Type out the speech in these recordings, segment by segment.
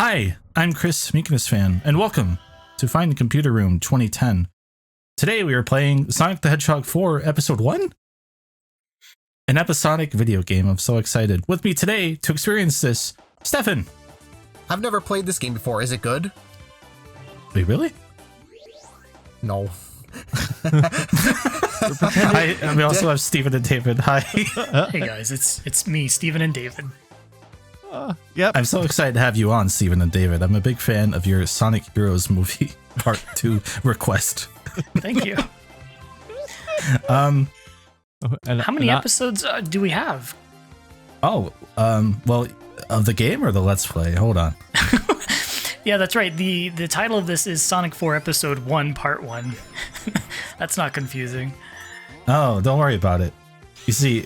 Hi, I'm Chris Meekness fan, and welcome to Find the Computer Room 2010. Today we are playing Sonic the Hedgehog 4 Episode 1? An episodic video game. I'm so excited. With me today to experience this, Stefan. I've never played this game before. Is it good? Wait, really? No. Hi, and we also have Steven and David. Hi. Hey guys, it's me, Steven and David. Yep. I'm so excited to have you on, Steven and David. I'm a big fan of your Sonic Heroes movie Part 2 request. Thank you. And How many episodes do we have? Oh, well, of the game or the Let's Play? Hold on. Yeah, that's right. The title of this is Sonic 4 Episode 1 Part 1. That's not confusing. Oh, don't worry about it. You see...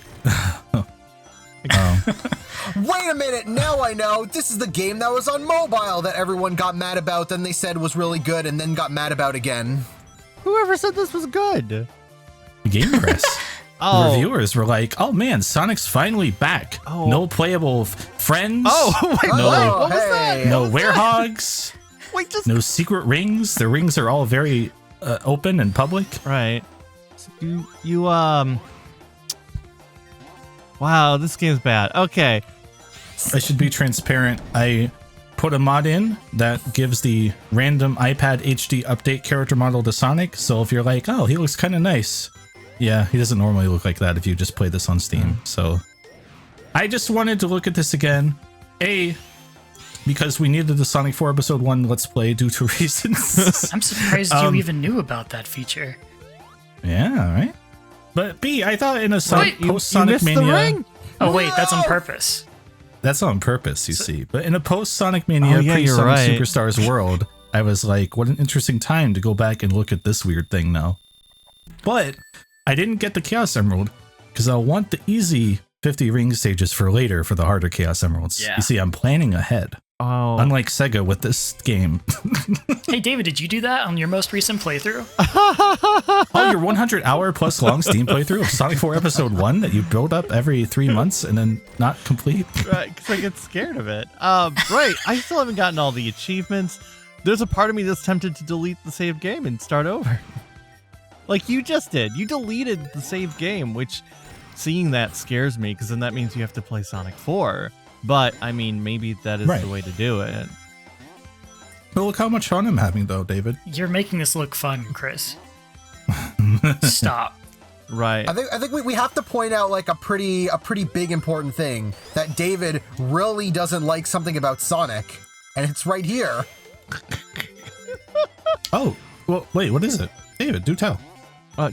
Wait a minute, now I know. This is the game that was on mobile that everyone got mad about, then they said was really good, and then got mad about again. Whoever said this was good? Game Press. Oh. The reviewers were like, "Oh man, Sonic's finally back. Oh. No playable friends. Oh, wait, No. what? What was that? Hey. No werehogs. Wait, just No secret rings. The rings are all very open and public." right. So you Wow, this game's bad. Okay. I should be transparent. I put a mod in that gives the random iPad HD update character model to Sonic. So if you're like, "Oh, he looks kind of nice," yeah, he doesn't normally look like that if you just play this on Steam. So I just wanted to look at this again. Because we needed the Sonic 4 Episode 1 Let's Play due to reasons. I'm surprised you even knew about that feature. Yeah, right? But B, I thought in a Wait, you post-Sonic missed Mania... the ring? Oh wait, that's on purpose. That's on purpose, you see. But in a post-Sonic Mania, Oh, yeah, you're pre-Sonic right. Superstars world, I was like, what an interesting time to go back and look at this weird thing now. But I didn't get the Chaos Emerald, because I want the easy 50 ring stages for later for the harder Chaos Emeralds. Yeah. You see, I'm planning ahead. Oh. Unlike Sega with this game. Hey David, did you do that on your most recent playthrough? Oh, your 100-hour plus long Steam playthrough of Sonic 4 Episode 1 that you build up every 3 months and then not complete? Right, because I get scared of it. Right, I still haven't gotten all the achievements. There's a part of me that's tempted to delete the save game and start over. Like you just did. You deleted the save game, which seeing that scares me because then that means you have to play Sonic 4. But, I mean, maybe that is Right. the way to do it. But look how much fun I'm having, though, David. You're making this look fun, Chris. Stop. Right. I think we have to point out like a pretty big important thing, that David really doesn't like something about Sonic, and it's right here. Oh, well, wait, what is it? David, do tell.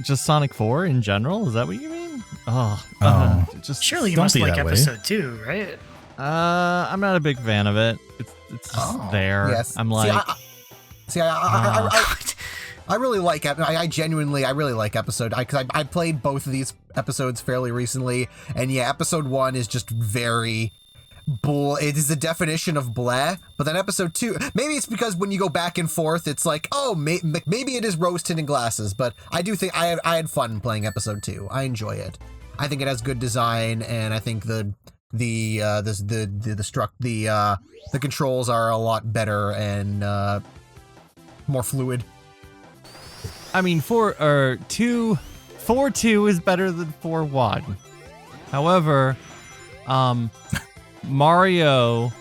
Just Sonic 4 in general? Is that what you mean? Just Surely you Don't must be like that way. Episode 2, right? I'm not a big fan of it. It's just there. Yes. I'm like, I really like it. I genuinely really like episode. Because I played both of these episodes fairly recently, and yeah, episode 1 is just very bull. It is the definition of bleh. But then episode 2, maybe it's because when you go back and forth, it's like, oh, maybe it is rose tinted glasses. But I do think I had fun playing episode 2. I enjoy it. I think it has good design, and I think the controls are a lot better and more fluid. I mean, 4-2 is better than 4-1. However, Mario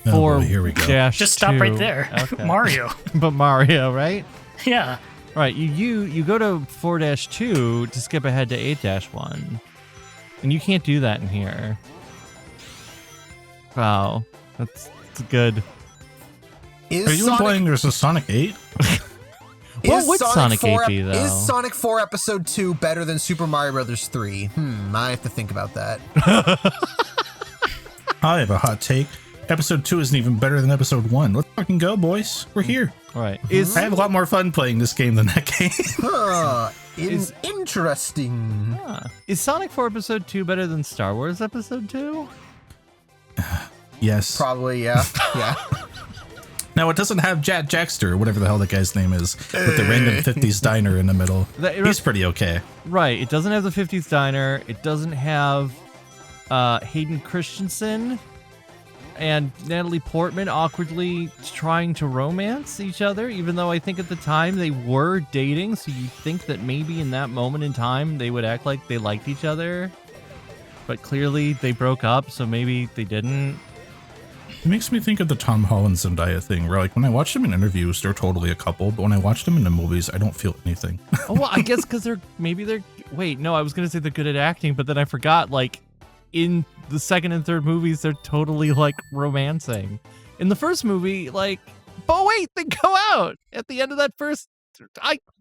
Oh, 4 boy, here we go. dash Just stop 2 right there. Okay. Mario. But Mario, right? Yeah. Right. You go to 4-2 to skip ahead to 8-1, and you can't do that in here. Wow, that's good. Is Are you implying there's a Sonic 8? What would Sonic 8 be, though? Is Sonic 4 Episode 2 better than Super Mario Brothers 3? I have to think about that. I have a hot take. Episode 2 isn't even better than Episode 1. Let's fucking go, boys. We're here. Right. I have a lot more fun playing this game than that game. Interesting. Is Sonic 4 Episode 2 better than Star Wars Episode 2? Yes. Probably, yeah. Yeah. Now, it doesn't have Jack Jackster, or whatever the hell that guy's name is, with the random 50s diner in the middle. He's pretty okay. Right. It doesn't have the 50s diner. It doesn't have Hayden Christensen. and Natalie Portman awkwardly trying to romance each other, even though I think at the time they were dating, so you think that maybe in that moment in time they would act like they liked each other. But clearly they broke up, so maybe they didn't. It makes me think of the Tom Holland Zendaya thing, where like when I watch them in interviews, they're totally a couple, but when I watch them in the movies, I don't feel anything. Oh, well, I guess because wait, no, I was going to say they're good at acting, but then I forgot, like, in the second and third movies, they're totally, like, romancing. In the first movie, like, but wait, they go out at the end of that first,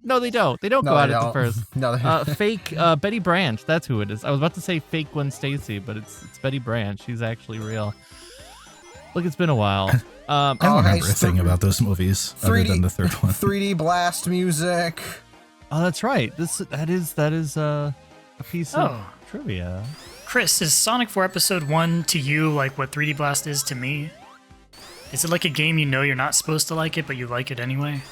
no, they don't. They don't go out at the first. No, Fake Betty Branch, that's who it is. I was about to say fake Gwen Stacy, but it's Betty Branch. She's actually real. Look, it's been a while. I don't remember a thing about those movies other than the third one. 3D blast music. Oh, that's right. That is a piece of trivia. Chris, is Sonic 4 Episode 1 to you like what 3D Blast is to me? Is it like a game you know you're not supposed to like it, but you like it anyway?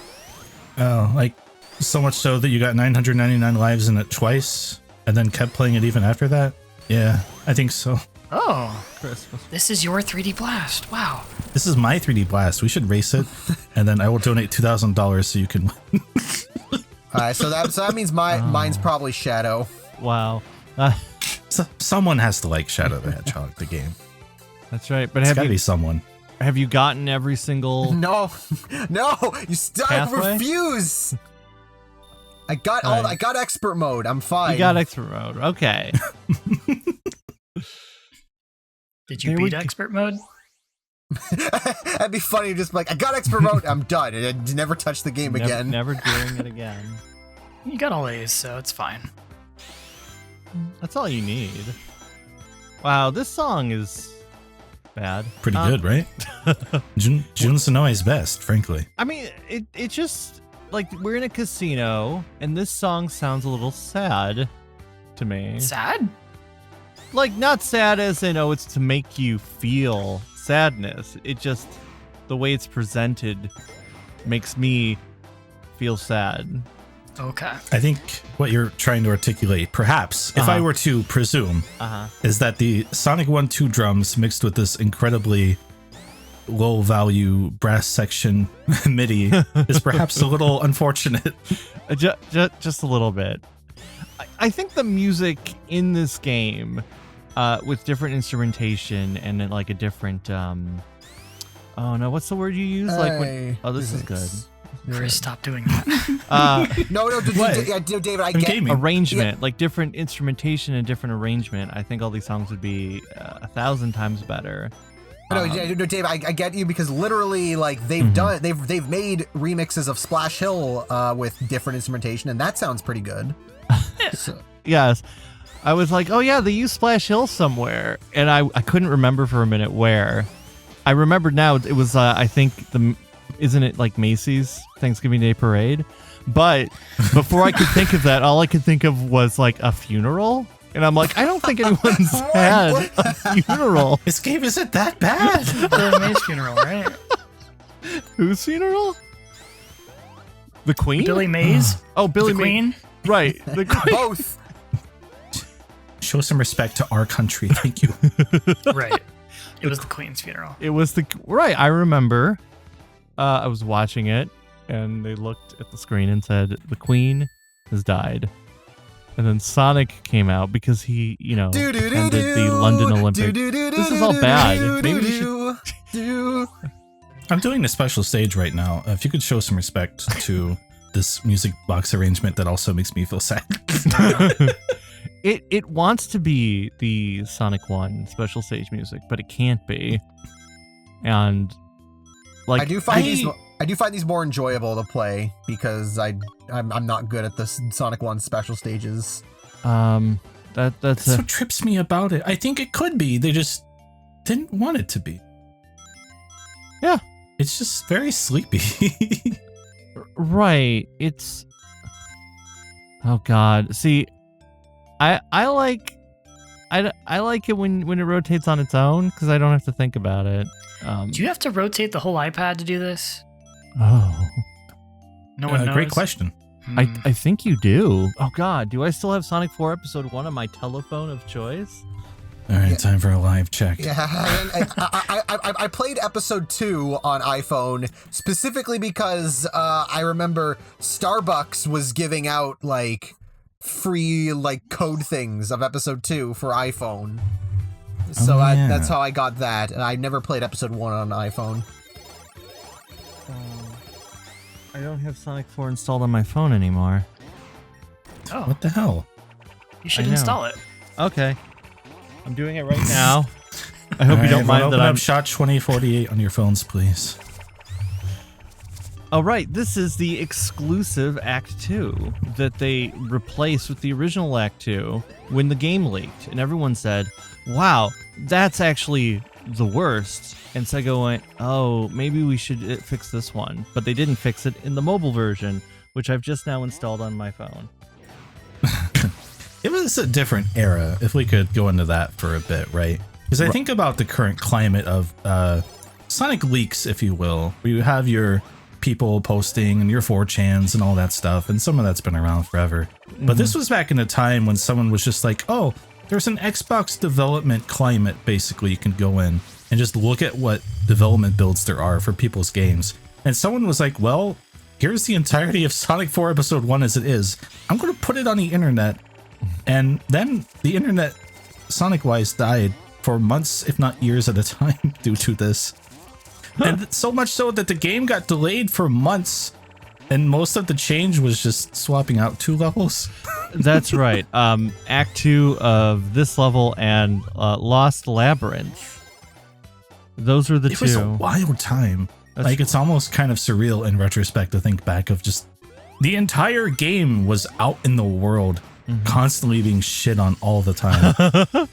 Oh, like so much so that you got 999 lives in it twice and then kept playing it even after that? Yeah, I think so. Oh, Chris, this is your 3D Blast. Wow. This is my 3D Blast. We should race it, and then I will donate $2,000 so you can win. All right, so that means mine's probably Shadow. wow. So, someone has to like Shadow the Hedgehog, the game. That's right. But It's gotta be someone. have you gotten every single? No, you still Pathway? refuse. I got Right. I got expert mode. I'm fine. You got expert mode. Okay. Did you There we beat go. expert mode? That'd be funny. Just like I got expert mode. I'm done. And I never touch the game again. Never doing it again. You got all A's, so it's fine. That's all you need. Wow, this song is bad. Pretty good, right? Jun Sonoi's best, frankly. I mean, it just like we're in a casino, and this song sounds a little sad to me. Sad? Like not sad as in it's to make you feel sadness. It just the way it's presented makes me feel sad. Okay. I think what you're trying to articulate, perhaps, if I were to presume, is that the Sonic 1-2 drums mixed with this incredibly low value brass section MIDI is perhaps a little unfortunate. Just a little bit. I think the music in this game, with different instrumentation and then like a different, oh no, what's the word you use? Like, when, this is good. Chris, stop doing that. No, David, I get gaming. Arrangement, like different instrumentation and different arrangement. I think all these songs would be 1,000 times better. No, Dave, I get you because literally, like they've made remixes of Splash Hill with different instrumentation, and that sounds pretty good. Yes. I was like, oh yeah, they use Splash Hill somewhere, and I couldn't remember for a minute where. I remembered now. It was I think isn't it like Macy's Thanksgiving Day Parade? But before I could think of that, all I could think of was like a funeral. And I'm like, I don't think anyone's had a funeral. This game isn't that bad. Billy Mays funeral, right? Whose funeral? The Queen? Billy Mays? Oh, Billy The Mays. Queen? Right. The Queen. Both. Show some respect to our country. Thank you. Right. It was the Queen's funeral. It was right. I remember. I was watching it, and they looked at the screen and said, "The Queen has died." And then Sonic came out because he, attended the London Olympics. This is all bad. Maybe we should. I'm doing a special stage right now. If you could show some respect to this music box arrangement that also makes me feel sad. It wants to be the Sonic 1 special stage music, but it can't be. And like I do find these more enjoyable to play because I'm not good at the Sonic 1 special stages. that's what trips me about it. I think it could be. They just didn't want it to be. Yeah. It's just very sleepy. Right. It's oh god. See, I like it when it rotates on its own because I don't have to think about it. Do you have to rotate the whole iPad to do this? Oh. No one knows. Great question. I think you do. Oh god, do I still have Sonic 4 Episode 1 on my telephone of choice? All right, time for a live check. Yeah, I played episode 2 on iPhone specifically because I remember Starbucks was giving out like free like code things of episode 2 for iPhone. So yeah. that's how I got that, and I never played episode 1 on iPhone. I don't have Sonic 4 installed on my phone anymore. Oh, What the hell? you should I know. install it. Okay. I'm doing it right now. I hope All you don't right, mind open that up I'm... Shot 2048 on your phones, please. Oh, right. This is the exclusive Act 2 that they replaced with the original Act 2 when the game leaked. And everyone said, wow, that's actually the worst. And Sega went, oh, maybe we should fix this one. But they didn't fix it in the mobile version, which I've just now installed on my phone. It was a different era, if we could go into that for a bit, right? Because I think about the current climate of Sonic leaks, if you will, where you have your people posting and your 4chans and all that stuff, and some of that's been around forever. But this was back in a time when someone was just like, oh, there's an Xbox development climate, basically, you can go in and just look at what development builds there are for people's games. And someone was like, well, here's the entirety of Sonic 4 Episode 1 as it is. I'm going to put it on the internet. And then the internet, Sonic-wise, died for months, if not years at a time, due to this. And so much so that the game got delayed for months, and most of the change was just swapping out 2 levels. That's right. Act 2 of this level and Lost Labyrinth. Those are the It two. was a wild time. That's Like, it's almost kind of surreal in retrospect to think back of just the entire game was out in the world, constantly being shit on all the time.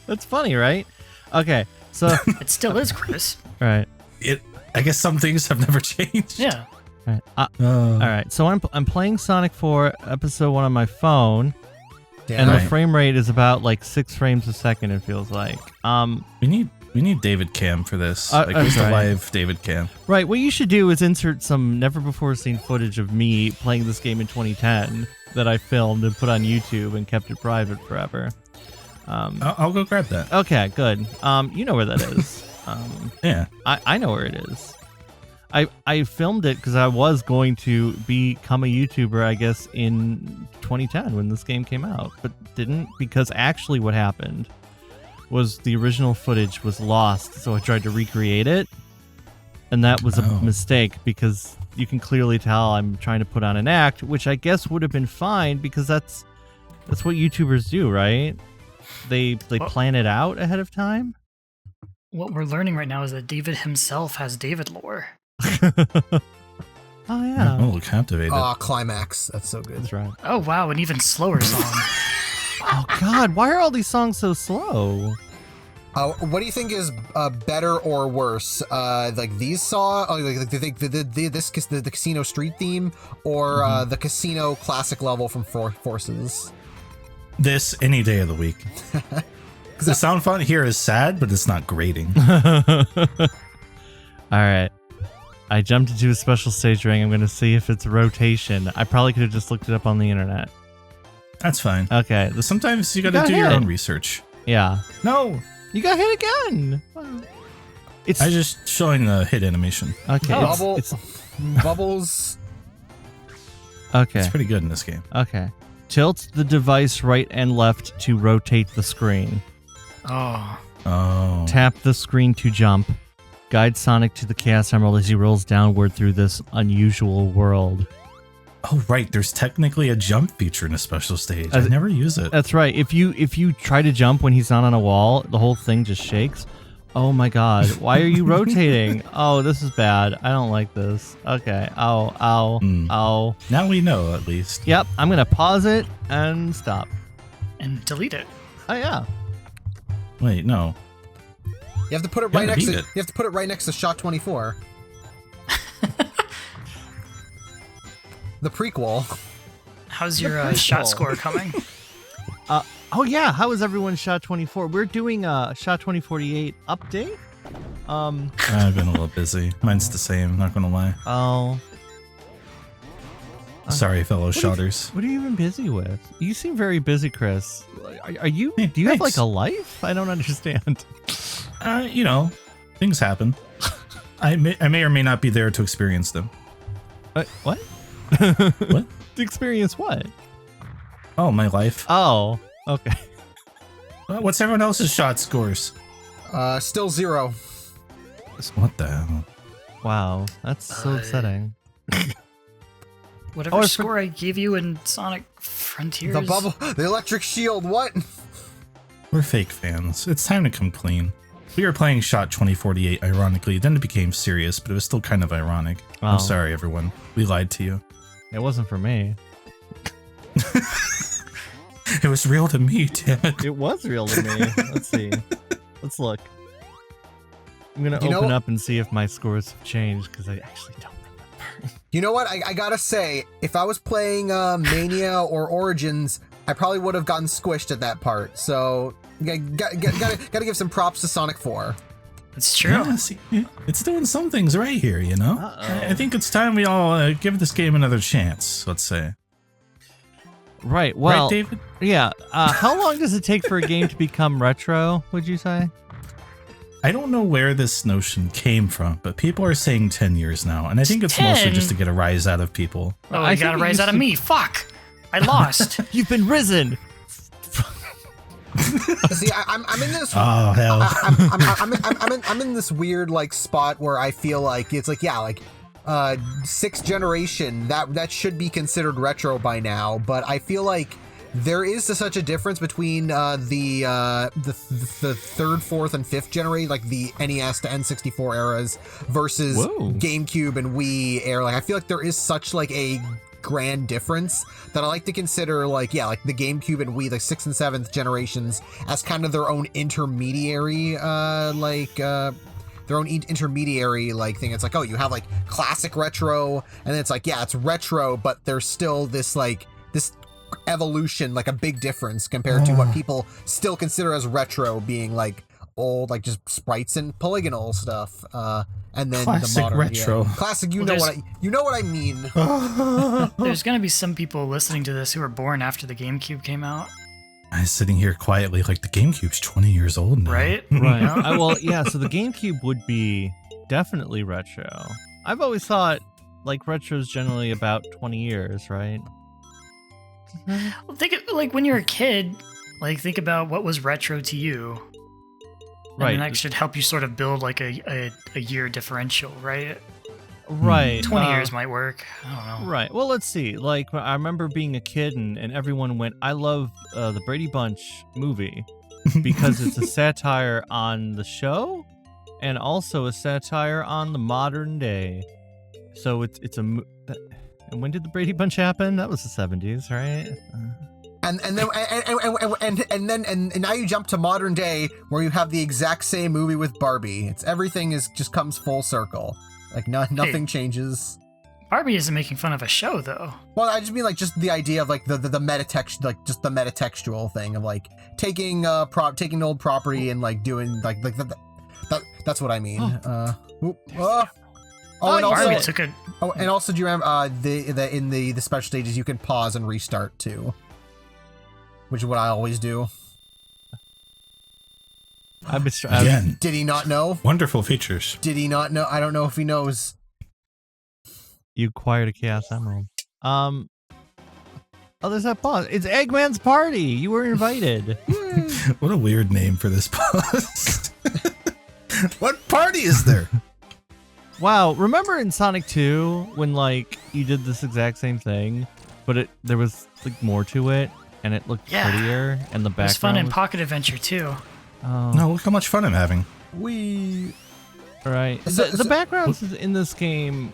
That's funny, right? Okay, so It still is, Chris. right, I guess some things have never changed. Yeah. right. All right. So I'm playing Sonic 4 Episode 1 on my phone, Damn. and the Right. frame rate is about like 6 frames a second. It feels like. We need David Cam for this. I'm Where's the sorry. live David Cam? Right. What you should do is insert some never before seen footage of me playing this game in 2010 that I filmed and put on YouTube and kept it private forever. I'll go grab that. Okay. Good. You know where that is. Yeah. I know where it is. I filmed it because I was going to become a YouTuber, I guess, in 2010 when this game came out, but didn't, because actually what happened was the original footage was lost, so I tried to recreate it, and that was a Oh. mistake because you can clearly tell I'm trying to put on an act, which I guess would have been fine because that's what YouTubers do, right? They Well- plan it out ahead of time. What we're learning right now is that David himself has David lore. Oh yeah, I'm a little captivated. Ah, Climax. That's so good. that's right. Oh, wow, an even slower song. Oh God, why are all these songs so slow? What do you think is better or worse? Like these songs, like the Casino Street theme, or the Casino Classic level from Forces? This any day of the week. The sound font here is sad, but it's not grating. All right. I jumped into a special stage ring. I'm going to see if it's rotation. I probably could have just looked it up on the internet. That's fine. Okay. Sometimes you got got to do your hit. own research. Yeah. No, You got hit again. Wow. It's I just showing the hit animation. okay. Oh. Bubble, It's Bubbles. okay. It's pretty good in this game. Okay. Tilt the device right and left to rotate the screen. Oh. Oh, Tap the screen to jump. Guide Sonic to the Chaos Emerald as he rolls downward through this unusual world. oh, right. There's technically a jump feature in a special stage. I never use it. That's right. If you try to jump when he's not on a wall, the whole thing just shakes. Oh my God! Why are you rotating? Oh, this is bad. I don't like this. Okay. Ow! Ow! Ow! Now we know at least. Yep. I'm gonna pause it and stop. And delete it. Oh yeah. Wait, no. You have to put it Yeah, right next beat to. it. You have to put it right next to Shot 24. The prequel. How's your shot score coming? Oh yeah. How is everyone Shot 24? We're doing a Shot 2048 update. I've been a little busy. Mine's the same, not gonna lie. Oh. Sorry, fellow shotters. What are you even busy with? You seem very busy, Chris. Are you? Hey, Do you have like thanks. a life? I don't understand. You know, things happen. I may or may not be there to experience them. What? What? To experience what? Oh, my life. Oh, okay. What's everyone else's shot scores? Still 0. What the hell? Wow, that's so upsetting. Whatever Oh, I score I gave you in Sonic Frontiers. The bubble, the electric shield. What? We're fake fans. It's time to come clean. We were playing Shot 2048, ironically. Then it became serious, but it was still kind of ironic. Oh. I'm sorry, everyone. We lied to you. It wasn't for me. It was real to me, damn it. It was real to me. Let's see. Let's look. I'm gonna You know- open up and see if my scores have changed because I actually don't remember. You know what? I gotta say, if I was playing Mania or Origins, I probably would have gotten squished at that part. So, gotta give some props to Sonic 4. It's true. Yeah, see, it's doing some things right here, you know? Uh-oh. I think it's time we all give this game another chance, let's say. Right. Well, right, David? yeah. How long does it take for a game to become retro? Would you say? I don't know where this notion came from, but people are saying 10 years now, and I think it's mostly 10? just to get a rise out of people. Oh, I you think got a it rise used out of to- me. Fuck. I lost. You've been risen. See, I'm in this. Oh, hell. I'm in this weird like spot where I feel like it's like, yeah, like 6th generation, that should be considered retro by now, but I feel like there is such a difference between the 3rd, 4th, and 5th generation, like the NES to N64 eras versus Whoa. GameCube and Wii era. Like I feel like there is such like a grand difference that I like to consider like, yeah, like the GameCube and Wii, like 6th and 7th generations as kind of their own intermediary their own intermediary like thing. It's like, oh, you have like classic retro, and then it's like, yeah, it's retro, but there's still this like this evolution, like a big difference compared to what people still consider as retro being like old, like just sprites and polygonal stuff. And then Classic the modern retro. yeah. Classic, you Well, know what I mean. There's gonna be some people listening to this who were born after the GameCube came out, I'm sitting here quietly like the GameCube's 20 years old now. right? Right. Yeah. Well, yeah. So the GameCube would be definitely retro. I've always thought like retro is generally about 20 years, right? Well, think of, like when you're a kid, like think about what was retro to you. Right. And that should help you sort of build like a year differential, right? Right. 20 years might work. I don't know. Right. Well, let's see. Like, I remember being a kid and everyone went, I love the Brady Bunch movie because it's a satire on the show and also a satire on the modern day. So it's a. And when did the Brady Bunch happen? That was the 70s, right? And now you jump to modern day where you have the exact same movie with Barbie. It's everything just comes full circle. Like nothing changes. Barbie isn't making fun of a show though. Well, I just mean like just the idea of like the metatext, like just the metatextual thing of like taking taking old property and like doing like that's what I mean. And Barbie also, took a and also, do you remember in the special stages you can pause and restart too, which is what I always do. I've been Again, Did he not know? wonderful features. Did he not know? I don't know if he knows. You acquired a Chaos Emerald. Oh, there's that boss. It's Eggman's party. You were invited. What a weird name for this boss. What party is there? Wow, remember in Sonic 2 when like you did this exact same thing, but there was like more to it and it looked Yeah. prettier and the it was background fun in Pocket Adventure too. Oh, No, look how much fun I'm having. We right. So- The backgrounds in this game,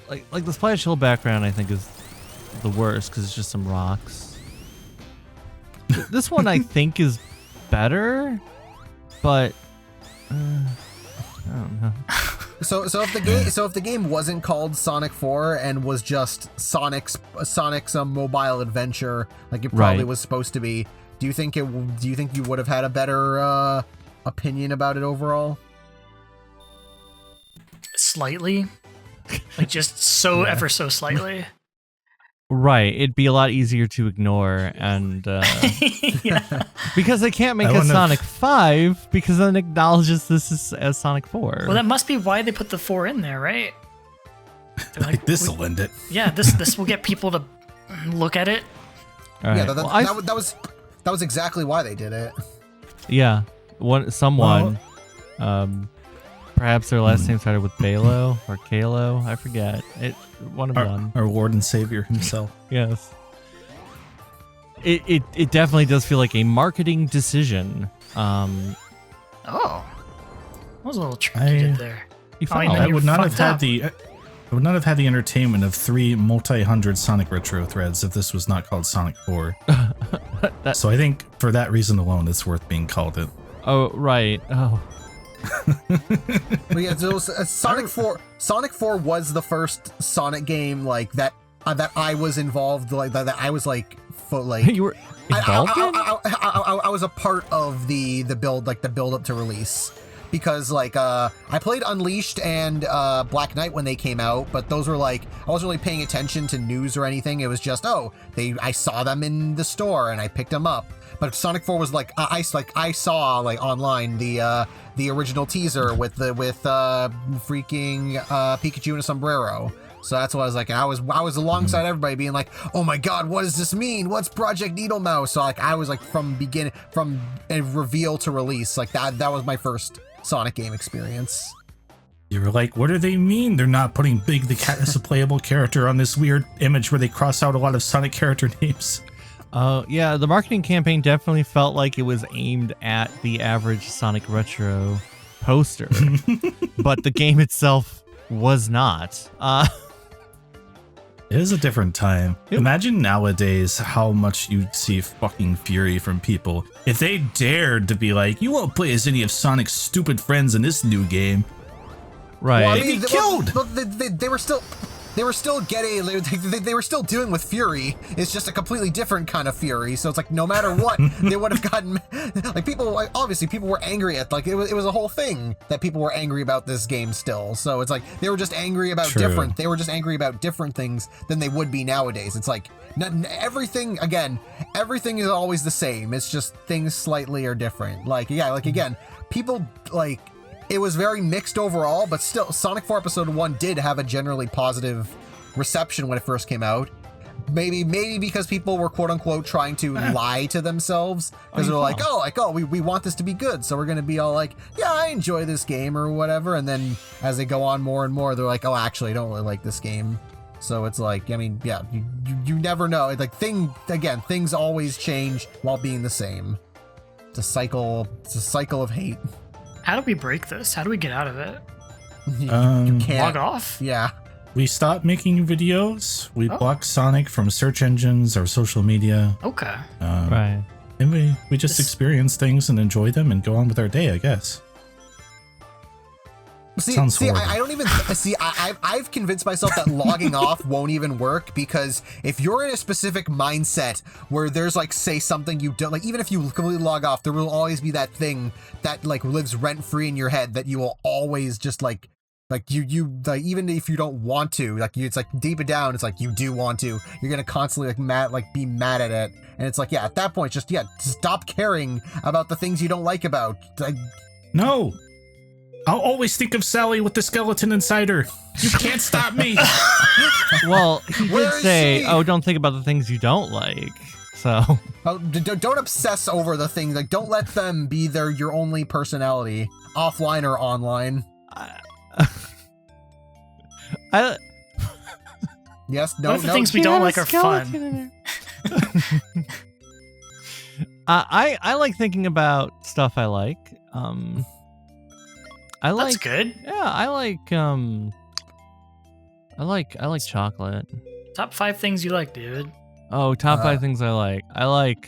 like the Splash Hill background, I think is the worst because it's just some rocks. This one I think is better, but I don't know. So if the game wasn't called Sonic 4 and was just Sonic's mobile adventure like it probably Right. was supposed to be, do you think you would have had a better opinion about it overall? Slightly. Like just so ever so slightly. Right, it'd be a lot easier to ignore, and Yeah. because they can't make I a wouldn't have- Sonic 5 because then it acknowledges this is as Sonic 4. Well, that must be why they put the 4 in there, right? They're Like this will end it. yeah, this will get people to look at it. All right. Yeah, Well, I- that was exactly why they did it. yeah, someone, perhaps their last name started with Balo or Kalo. I forget. One of them. Our Warden Savior himself. Yes. It definitely does feel like a marketing decision. Oh, that was a little tricky there. You Oh, I found know. I you would not have fucked had up. the. I would not have had the entertainment of 3 multi-hundred Sonic Retro threads if this was not called Sonic 4. So I think for that reason alone, it's worth being called it. Oh, right. Oh. But yeah, so Sonic 4. Sonic 4 was the first Sonic game like that I was involved like that I was like You were involved in? I was a part of the build up to release. Because like I played Unleashed and Black Knight when they came out, but those were like I wasn't really paying attention to news or anything. It was just I saw them in the store and I picked them up. But Sonic 4 was like I saw like online the original teaser with freaking Pikachu and a sombrero. So that's why I was like, I was alongside everybody being like, oh my god, what does this mean? What's Project Needle Mouse? So like I was like from a reveal to release, like that was my first Sonic game experience. You were like, what do they mean? They're not putting Big the Cat as a playable character on this weird image where they cross out a lot of Sonic character names. Yeah, the marketing campaign definitely felt like it was aimed at the average Sonic Retro poster, but the game itself was not. It is a different time. Yep. Imagine nowadays how much you'd see fucking fury from people if they dared to be like, you won't play as any of Sonic's stupid friends in this new game. Right. Well, I They'd mean, be killed. they were still getting they were still dealing with fury. It's just a completely different kind of fury. So it's like no matter what, they would have gotten like people. Like, obviously, people were angry at like it was a whole thing that people were angry about this game still. So it's like they were just angry about True. different. They were just angry about different things than they would be nowadays. It's like everything is always the same. It's just things slightly are different. Like again, people like. It was very mixed overall, but still, Sonic 4 Episode 1 did have a generally positive reception when it first came out. Maybe because people were quote-unquote trying to lie to themselves. Because they're like, we want this to be good, so we're going to be all like, yeah, I enjoy this game or whatever. And then as they go on more and more, they're like, oh, actually, I don't really like this game. So it's like, I mean, yeah, you never know. Like, things always change while being the same. It's a cycle of hate. How do we break this? How do we get out of it? You can't. Log off? Yeah. We stopped making videos. We blocked Sonic from search engines or social media. Okay. Right. And we just experience things and enjoy them and go on with our day, I guess. Sounds horrible. I don't even see. I've convinced myself that logging off won't even work because if you're in a specific mindset where there's like say something you don't like, even if you completely log off, there will always be that thing that like lives rent free in your head that you will always just like you like even if you don't want to it's like deep down it's like you do want to. You're gonna constantly be mad at it, and it's like at that point just stop caring about the things you don't like about. No. I'll always think of Sally with the skeleton inside her. You can't stop me. Well, he Where did is say, she? "Oh, don't think about the things you don't like." So, Don't obsess over the things. Like, don't let them be your only personality, offline or online. I Yes, no, What if the no. things we don't like are fun? fun. I like thinking about stuff I like. I like. That's good. Yeah, I like chocolate. Top 5 things you like, David. Oh, top 5 things I like. I like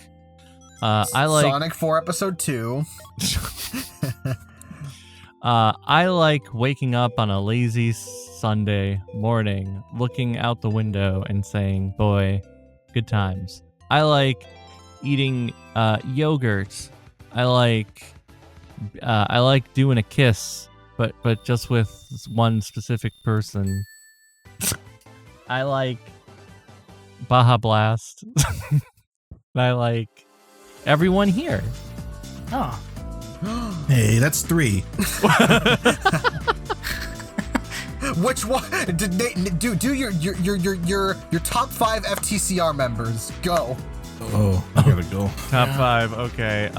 Sonic 4 Episode 2. I like waking up on a lazy Sunday morning, looking out the window and saying, "Boy, good times." I like eating yogurt. I like doing a kiss, but just with one specific person. I like Baja Blast. I like everyone here. Oh. Hey, that's 3. Which one? Do your top 5 FTCR members. Go. Oh, I gotta go. Top 5. Okay.